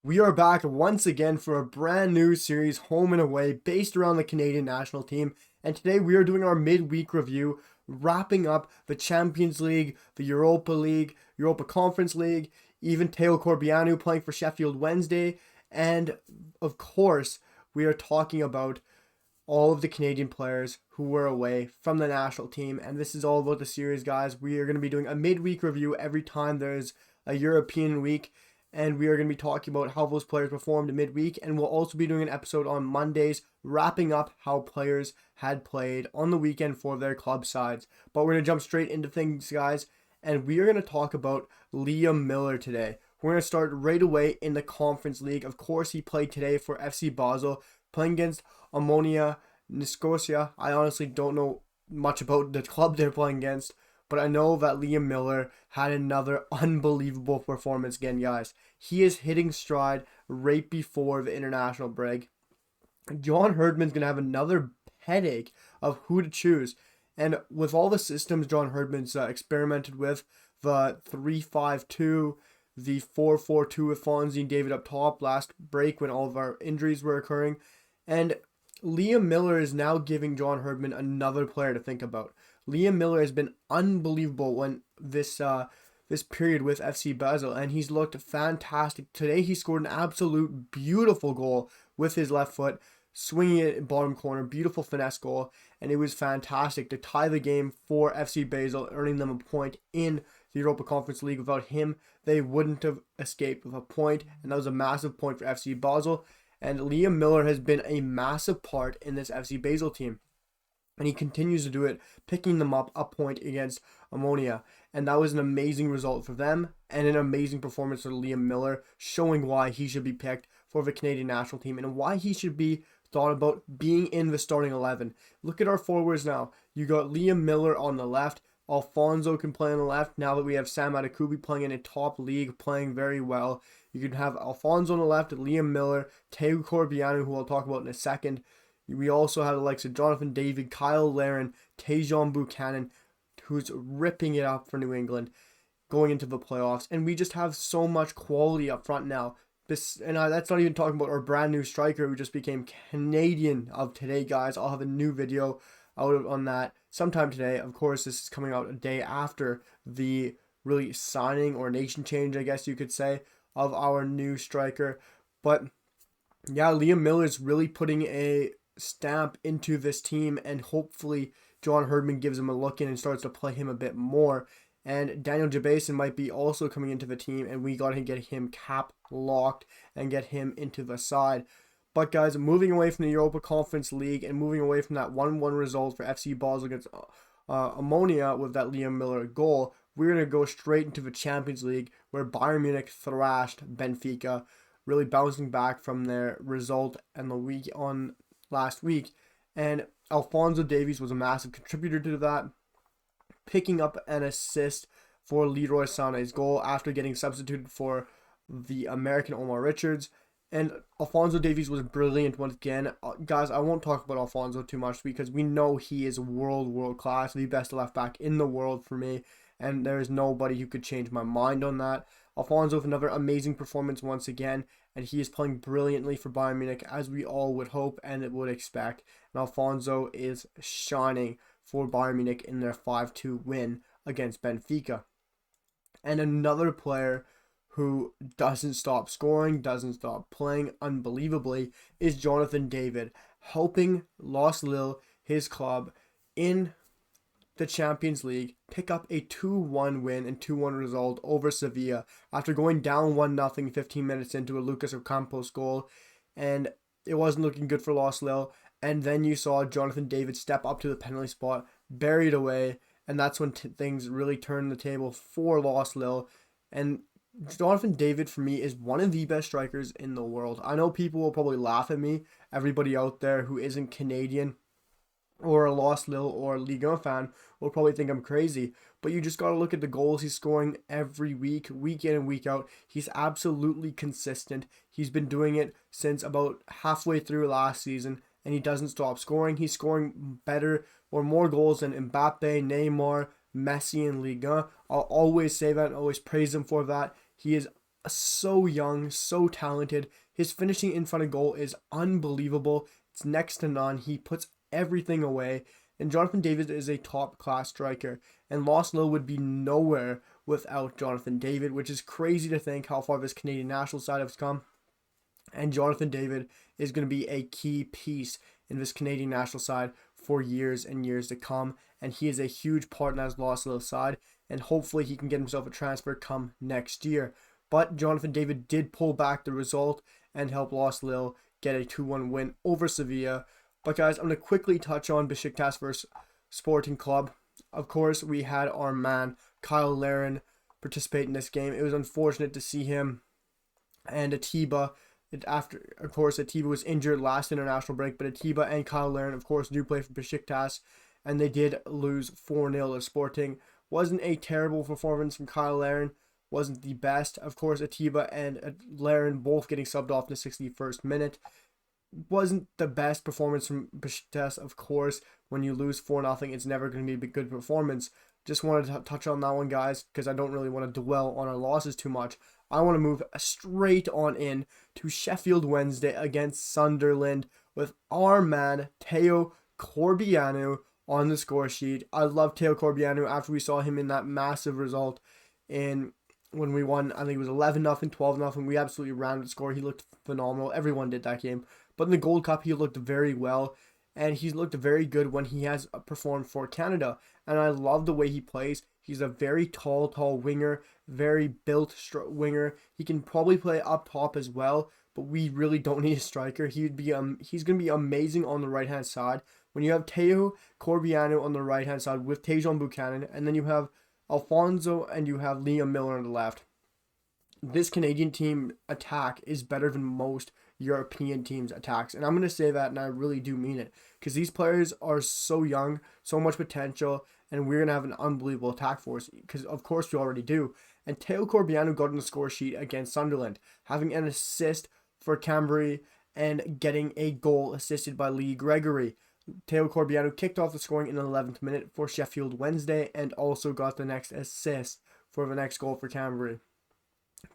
We are back once again for a brand new series, Home and Away, based around the Canadian national team. And today we are doing our midweek review, wrapping up the Champions League, the Europa League, Europa Conference League, even Theo Corbeanu playing for Sheffield Wednesday. And of course, we are talking about all of the Canadian players who were away from the national team. And this is all about the series, guys. We are going to be doing a midweek review every time there's a European week. And we are going to be talking about how those players performed midweek. And we'll also be doing an episode on Mondays, wrapping up how players had played on the weekend for their club sides. But we're going to jump straight into things, guys. And we are going to talk about Liam Millar today. We're going to start right away in the Conference League. Of course, he played today for FC Basel, playing against Omonia Nicosia. I honestly don't know much about the club they're playing against, but I know that Liam Millar had another unbelievable performance again, guys. He is hitting stride right before the international break. John Herdman's going to have another headache of who to choose. And with all the systems John Herdman's experimented with, the 3-5-2, the 4-4-2 with Fonzie and David up top last break when all of our injuries were occurring. And Liam Millar is now giving John Herdman another player to think about. Liam Millar has been unbelievable when this period with FC Basel, and he's looked fantastic. Today he scored an absolute beautiful goal with his left foot, swinging it in bottom corner, beautiful finesse goal, and it was fantastic to tie the game for FC Basel, earning them a point in the Europa Conference League. Without him, they wouldn't have escaped with a point, and that was a massive point for FC Basel. And Liam Millar has been a massive part in this FC Basel team. And he continues to do it, picking them up a point against Omonia. And that was an amazing result for them and an amazing performance for Liam Millar, showing why he should be picked for the Canadian national team and why he should be thought about being in the starting 11. Look at our forwards now. You got Liam Millar on the left. Alphonso can play on the left now that we have Sam Adekubi playing in a top league, playing very well. You can have Alphonso on the left, Liam Millar, Theo Corbeanu, who I'll talk about in a second. We also have the likes of Jonathan David, Kyle Larin, Tajon Buchanan, who's ripping it up for New England going into the playoffs. And we just have so much quality up front now. That's not even talking about our brand new striker who just became Canadian of today, guys. I'll have a new video out on that sometime today. Of course, this is coming out a day after the really signing or nation change, I guess you could say, of our new striker. But yeah, Liam Millar is really putting a stamp into this team, and hopefully John Herdman gives him a look in and starts to play him a bit more. And Daniel Jabason might be also coming into the team, and we got to get him cap locked and get him into the side. But guys, moving away from the Europa Conference League and moving away from that 1-1 result for FC Basel against Omonia with that Liam Millar goal, we're going to go straight into the Champions League where Bayern Munich thrashed Benfica, really bouncing back from their result and the week on last week. And Alphonso Davies was a massive contributor to that, picking up an assist for Leroy Sané's goal after getting substituted for the American Omar Richards. And Alphonso Davies was brilliant once again. Guys, I won't talk about Alphonso too much because we know he is world class, the best left back in the world for me. And there is nobody who could change my mind on that. Alphonso with another amazing performance once again. And he is playing brilliantly for Bayern Munich, as we all would hope and would expect. And Alphonso is shining for Bayern Munich in their 5-2 win against Benfica. And another player who doesn't stop scoring, doesn't stop playing unbelievably, is Jonathan David, helping Los Lille, his club, in the Champions League, pick up a 2-1 win and 2-1 result over Sevilla after going down 1-0 15 minutes into a Lucas Ocampos goal, and it wasn't looking good for Los Lille. And then you saw Jonathan David step up to the penalty spot, buried away, and that's when things really turned the table for Los Lille. And Jonathan David, for me, is one of the best strikers in the world. I know people will probably laugh at me, everybody out there who isn't Canadian or a Los Lille or Ligue 1 fan will probably think I'm crazy, but you just got to look at the goals he's scoring every week in and week out. He's absolutely consistent. He's been doing it since about halfway through last season, and he doesn't stop scoring. He's scoring better or more goals than Mbappe, Neymar, Messi in Ligue 1. I'll always say that and always praise him for that. He is so young, so talented. His finishing in front of goal is unbelievable. It's next to none. He puts everything away. And Jonathan David is a top class striker. And Lost Lille would be nowhere without Jonathan David, which is crazy to think how far this Canadian national side has come. And Jonathan David is going to be a key piece in this Canadian national side for years and years to come. And he is a huge part in that Lost Lille side. And hopefully he can get himself a transfer come next year. But Jonathan David did pull back the result and help Lost Lille get a 2-1 win over Sevilla. But guys, I'm going to quickly touch on Besiktas versus Sporting Club. Of course, we had our man Kyle Larin participate in this game. It was unfortunate to see him and Atiba. Atiba was injured last international break, but Atiba and Kyle Larin, of course, do play for Besiktas, and they did lose 4-0 to Sporting. Wasn't a terrible performance from Kyle Larin. Wasn't the best. Of course, Atiba and Larin both getting subbed off in the 61st minute. Wasn't the best performance from Besiktas, of course. When you lose 4-0, it's never going to be a good performance. Just wanted to touch on that one, guys, because I don't really want to dwell on our losses too much. I want to move straight on in to Sheffield Wednesday against Sunderland with our man Theo Corbeanu on the score sheet. I love Theo Corbeanu after we saw him in that massive result when we won. I think it was 11-0, 12-0. We absolutely ran the score. He looked phenomenal. Everyone did that game. But in the Gold Cup, he looked very well. And he's looked very good when he has performed for Canada. And I love the way he plays. He's a very tall winger, very built winger. He can probably play up top as well, but we really don't need a striker. He's going to be amazing on the right-hand side. When you have Theo Corbeanu on the right-hand side with Tejon Buchanan, and then you have Alphonso and you have Liam Millar on the left. This Canadian team attack is better than most European teams' attacks. And I'm going to say that, and I really do mean it, because these players are so young, so much potential, and we're going to have an unbelievable attack force, because of course we already do. And Theo Corbeanu got on the score sheet against Sunderland, having an assist for Cambry and getting a goal assisted by Lee Gregory. Theo Corbeanu kicked off the scoring in the 11th minute for Sheffield Wednesday and also got the next assist for the next goal for Cambry.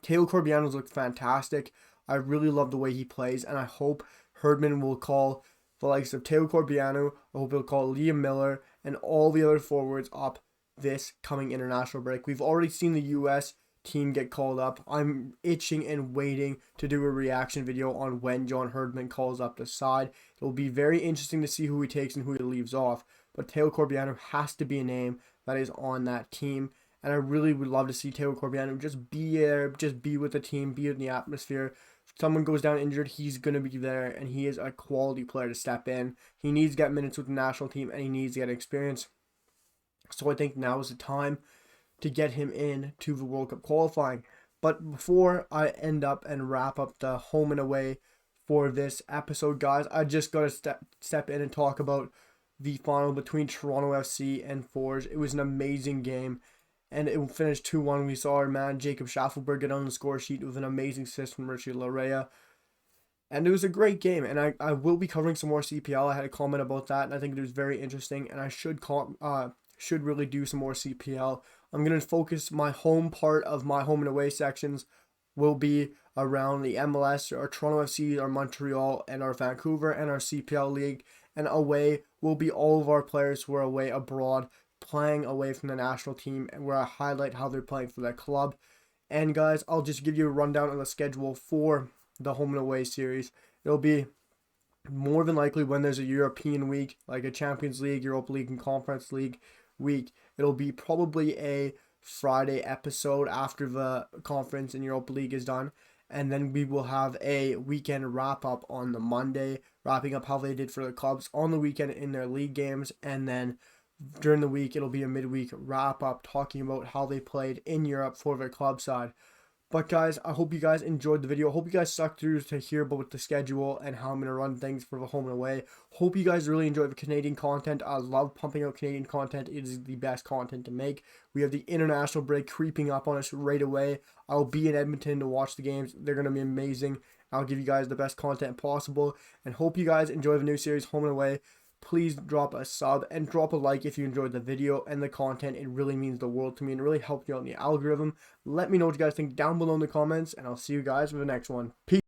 Theo Corbeanu's looked fantastic. I really love the way he plays, and I hope Herdman will call the likes of Theo Corbeanu. I hope he'll call Liam Millar and all the other forwards up this coming international break. We've already seen the U.S. team get called up. I'm itching and waiting to do a reaction video on when John Herdman calls up the side. It will be very interesting to see who he takes and who he leaves off. But Theo Corbeanu has to be a name that is on that team. And I really would love to see Theo Corbeanu just be there, just be with the team, be in the atmosphere. If someone goes down injured, he's going to be there, and he is a quality player to step in. He needs to get minutes with the national team, and he needs to get experience. So I think now is the time to get him in to the World Cup qualifying. But before I end up and wrap up the home and away for this episode, guys, I just got to step in and talk about the final between Toronto FC and Forge. It was an amazing game, and it finished 2-1. We saw our man Jacob Schaffelberg get on the score sheet with an amazing assist from Richie Larea. And it was a great game, and I will be covering some more CPL. I had a comment about that, and I think it was very interesting, and I should really do some more CPL. I'm going to focus my home part of my home and away sections will be around the MLS, our Toronto FC, our Montreal, and our Vancouver, and our CPL league. And away will be all of our players who are away abroad, playing away from the national team, and where I highlight how they're playing for their club. And guys, I'll just give you a rundown on the schedule for the home and away series. It'll be more than likely when there's a European week, like a Champions League, Europa League, and Conference League week. It'll be probably a Friday episode after the Conference and Europa League is done. And then we will have a weekend wrap-up on the Monday, wrapping up how they did for the clubs on the weekend in their league games. And then during the week, it'll be a midweek wrap-up talking about how they played in Europe for their club side. But guys, I hope you guys enjoyed the video. Hope you guys stuck through to hear about the schedule and how I'm going to run things for the home and away. Hope you guys really enjoyed the Canadian content. I love pumping out Canadian content. It is the best content to make. We have the international break creeping up on us right away. I'll be in Edmonton to watch the games. They're going to be amazing. I'll give you guys the best content possible. And hope you guys enjoy the new series, Home and Away. please drop a sub and drop a like if you enjoyed the video and the content. It really means the world to me and really helps you out in the algorithm. Let me know what you guys think down below in the comments, and I'll see you guys for the next one. Peace.